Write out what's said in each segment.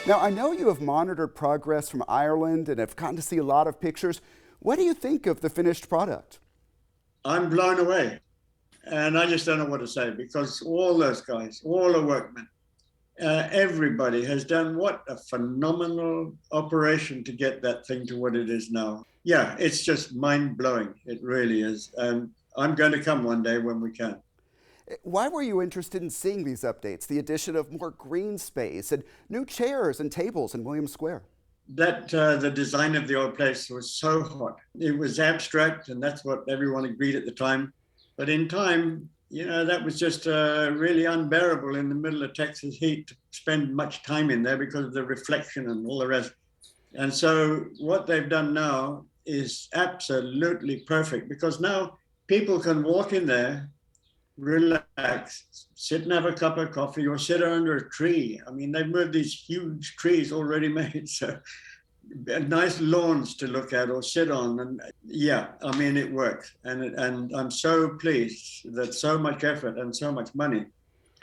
Now, I know you have monitored progress from Ireland and have gotten to see a lot of pictures. What do you think of the finished product? I'm blown away. And I just don't know what to say because all those guys, all the workmen, everybody has done what a phenomenal operation to get that thing to what it is now. Yeah, it's just mind blowing. It really is. And I'm going to come one day when we can. Why were you interested in seeing these updates, the addition of more green space and new chairs and tables in Williams Square? That the design of the old place was so hot. It was abstract, and that's what everyone agreed at the time. But in time, that was just really unbearable in the middle of Texas heat to spend much time in there because of the reflection and all the rest. And so what they've done now is absolutely perfect because now people can walk in there, relax, sit and have a cup of coffee or sit under a tree. I mean, they've moved these huge trees already made. So nice lawns to look at or sit on. And yeah, I mean, it works. And I'm so pleased that so much effort and so much money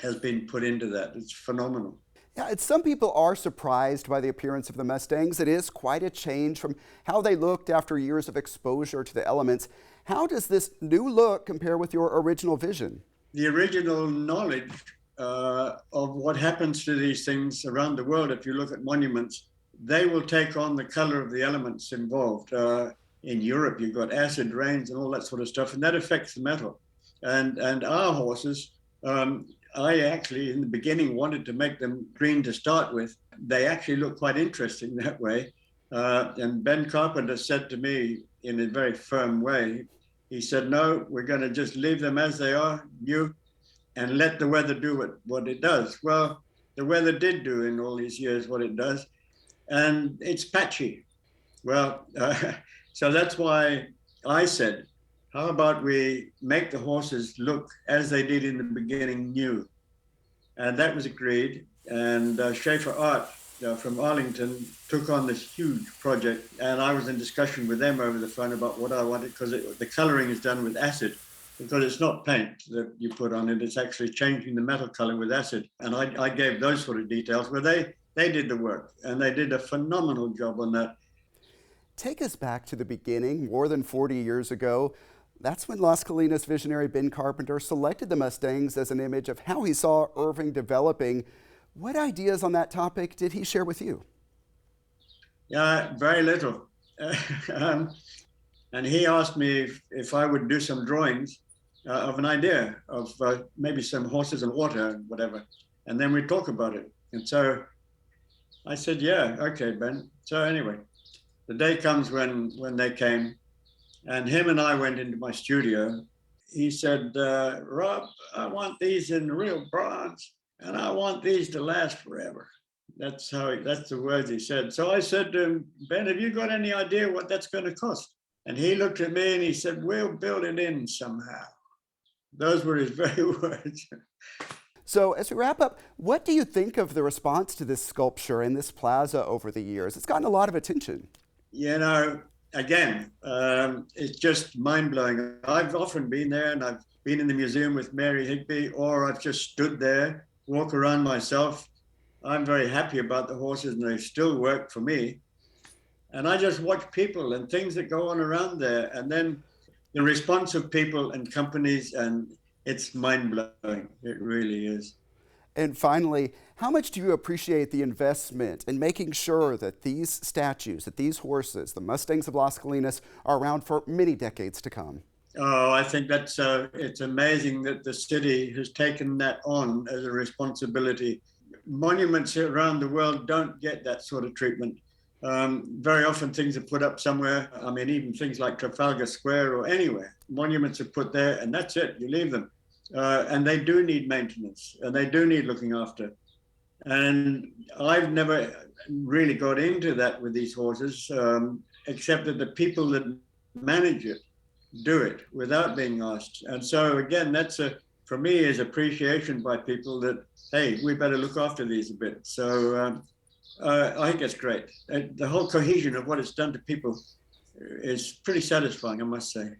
has been put into that. It's phenomenal. Yeah, some people are surprised by the appearance of the Mustangs. It is quite a change from how they looked after years of exposure to the elements. How does this new look compare with your original vision? The original knowledge of what happens to these things around the world, if you look at monuments, they will take on the color of the elements involved. In Europe, you've got acid rains and all that sort of stuff, and that affects the metal. And our horses, I actually, in the beginning, wanted to make them green to start with. They actually look quite interesting that way. And Ben Carpenter said to me in a very firm way, he said, no, we're going to just leave them as they are, new, and let the weather do what it does. Well, the weather did do in all these years what it does, and it's patchy. Well, so that's why I said, how about we make the horses look as they did in the beginning new? And that was agreed. And Schaefer Art from Arlington took on this huge project. And I was in discussion with them over the phone about what I wanted, because the coloring is done with acid, because it's not paint that you put on it. It's actually changing the metal color with acid. And I gave those sort of details, but they did the work, and they did a phenomenal job on that. Take us back to the beginning, more than 40 years ago. That's when Las Colinas visionary Ben Carpenter selected the Mustangs as an image of how he saw Irving developing. What ideas on that topic did he share with you? Yeah, very little. And he asked me if I would do some drawings of an idea of maybe some horses and water and whatever. And then we'd talk about it. And so I said, yeah, okay, Ben. So anyway, the day comes when they came, and him and I went into my studio. He said, Rob, I want these in real bronze, and I want these to last forever. That's the words he said. So I said to him, Ben, have you got any idea what that's going to cost? And he looked at me and he said, we'll build it in somehow. Those were his very words. So as we wrap up, what do you think of the response to this sculpture and this plaza over the years? It's gotten a lot of attention. Again, it's just mind-blowing. I've often been there, and I've been in the museum with Mary Higby, or I've just stood there, walk around myself. I'm very happy about the horses, and they still work for me. And I just watch people and things that go on around there, and then the response of people and companies, and it's mind-blowing. It really is. And finally, how much do you appreciate the investment in making sure that these statues, that these horses, the Mustangs of Las Colinas, are around for many decades to come? Oh, I think it's amazing that the city has taken that on as a responsibility. Monuments around the world don't get that sort of treatment. Very often things are put up somewhere. I mean, even things like Trafalgar Square or anywhere. Monuments are put there and that's it, you leave them. And they do need maintenance, and they do need looking after. And I've never really got into that with these horses, except that the people that manage it do it without being asked. And so again, for me, is appreciation by people that, hey, we better look after these a bit. So I think it's great. The whole cohesion of what it's done to people is pretty satisfying, I must say.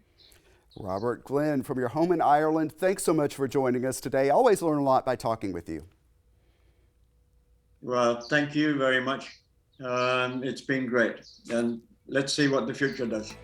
Robert Glen, from your home in Ireland, thanks so much for joining us today. I always learn a lot by talking with you. Well, Well, thank you very much. It's been great. And let's see what the future does.